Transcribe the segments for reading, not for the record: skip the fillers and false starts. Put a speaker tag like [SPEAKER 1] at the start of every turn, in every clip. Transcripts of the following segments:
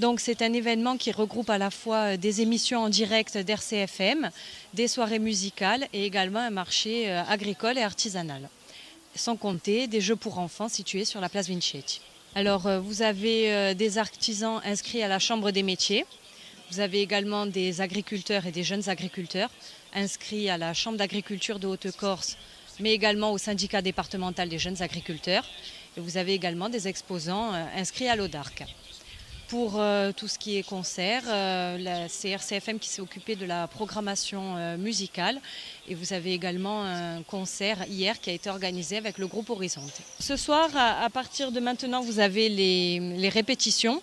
[SPEAKER 1] Donc c'est un événement qui regroupe à la fois des émissions en direct d'RCFM, des soirées musicales et également un marché agricole et artisanal. Sans compter des jeux pour enfants situés sur la place Vincetti. Alors vous avez des artisans inscrits à la Chambre des métiers. Vous avez également des agriculteurs et des jeunes agriculteurs inscrits à la Chambre d'agriculture de Haute-Corse, mais également au syndicat départemental des jeunes agriculteurs. Et vous avez également des exposants inscrits à l'ODARC. Pour tout ce qui est concert, c'est RCFM qui s'est occupé de la programmation musicale. Et vous avez également un concert hier qui a été organisé avec le groupe Horizonte. Ce soir, à partir de maintenant, vous avez les répétitions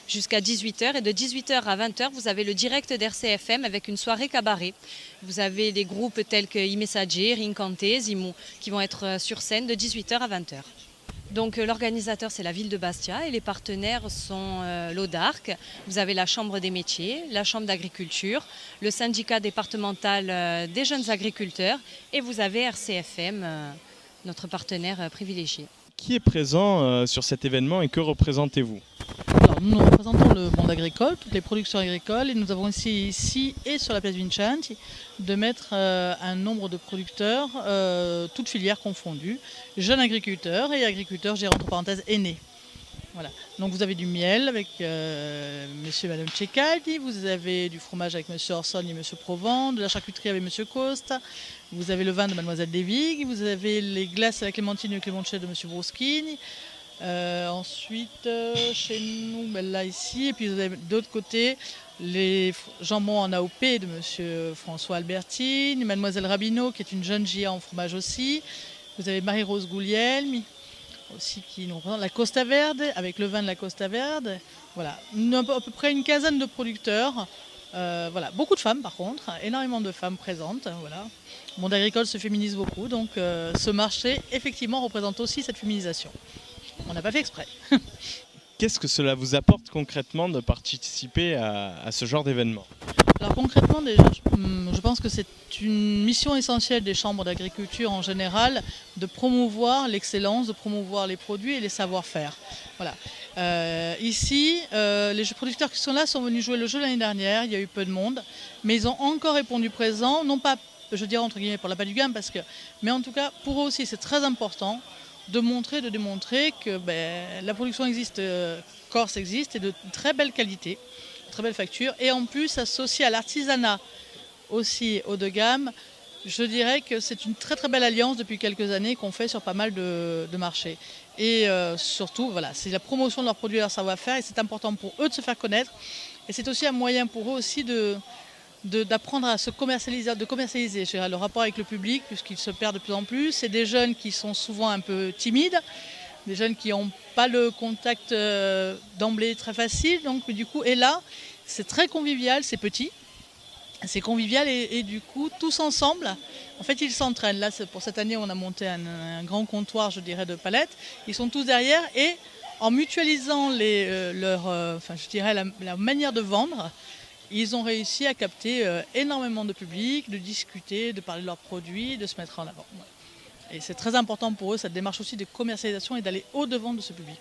[SPEAKER 1] jusqu'à 18h. Et de 18h à 20h, vous avez le direct d'RCFM avec une soirée cabaret. Vous avez des groupes tels que I Messager, Rincante, Zimou qui vont être sur scène de 18h à 20h. Donc l'organisateur, c'est la ville de Bastia et les partenaires sont l'ODARC. Vous avez la Chambre des métiers, la Chambre d'agriculture, le syndicat départemental des jeunes agriculteurs et vous avez RCFM, notre partenaire privilégié.
[SPEAKER 2] Qui est présent sur cet événement et que représentez-vous ?
[SPEAKER 3] Alors, nous représentons le monde agricole, toutes les productions agricoles, et nous avons essayé ici et sur la place Vincetti de mettre un nombre de producteurs, toutes filières confondues, jeunes agriculteurs et agriculteurs, j'ai entre parenthèses, aînés. Voilà. Donc vous avez du miel avec monsieur et madame Cecaldi, vous avez du fromage avec monsieur Orson et monsieur Provence, de la charcuterie avec monsieur Costa, vous avez le vin de mademoiselle Devig, vous avez les glaces à la clémentine et le clémentine de monsieur Broschini. Ensuite, chez nous, là ici, et puis vous avez d'autre côté les jambons en AOP de monsieur François Albertine, mademoiselle Rabineau qui est une jeune GIA en fromage aussi. Vous avez Marie-Rose Goulielme aussi qui nous représente la Costa Verde avec le vin de la Costa Verde. Voilà, à peu près une quinzaine de producteurs. Voilà, beaucoup de femmes par contre, énormément de femmes présentes. Voilà. Le monde agricole se féminise beaucoup, donc ce marché effectivement représente aussi cette féminisation. On n'a pas fait exprès.
[SPEAKER 2] Qu'est-ce que cela vous apporte concrètement de participer à ce genre d'événement ?
[SPEAKER 3] Alors concrètement déjà, je pense que c'est une mission essentielle des chambres d'agriculture en général de promouvoir l'excellence, de promouvoir les produits et les savoir-faire. Voilà. Ici, les producteurs qui sont là sont venus jouer le jeu l'année dernière, il y a eu peu de monde, mais ils ont encore répondu présent, non pas, je dirais entre guillemets pour la pas du gamme, mais en tout cas pour eux aussi c'est très important de démontrer que la production existe, Corse existe et de très belle qualité, très belle facture. Et en plus, associé à l'artisanat aussi haut de gamme, je dirais que c'est une très très belle alliance depuis quelques années qu'on fait sur pas mal de marchés. Et surtout, voilà, c'est la promotion de leurs produits et leur savoir-faire et c'est important pour eux de se faire connaître. Et c'est aussi un moyen pour eux aussi d'apprendre à se commercialiser, je dirais, le rapport avec le public, puisqu'il se perd de plus en plus. C'est des jeunes qui sont souvent un peu timides, des jeunes qui n'ont pas le contact d'emblée très facile. Donc du coup, et là, c'est très convivial, c'est petit, c'est convivial et du coup, tous ensemble, en fait, ils s'entraînent. Là, pour cette année, on a monté un grand comptoir, je dirais, de palettes. Ils sont tous derrière et en mutualisant la manière de vendre, ils ont réussi à capter énormément de public, de discuter, de parler de leurs produits, de se mettre en avant. Et c'est très important pour eux, cette démarche aussi de commercialisation et d'aller au-devant de ce public.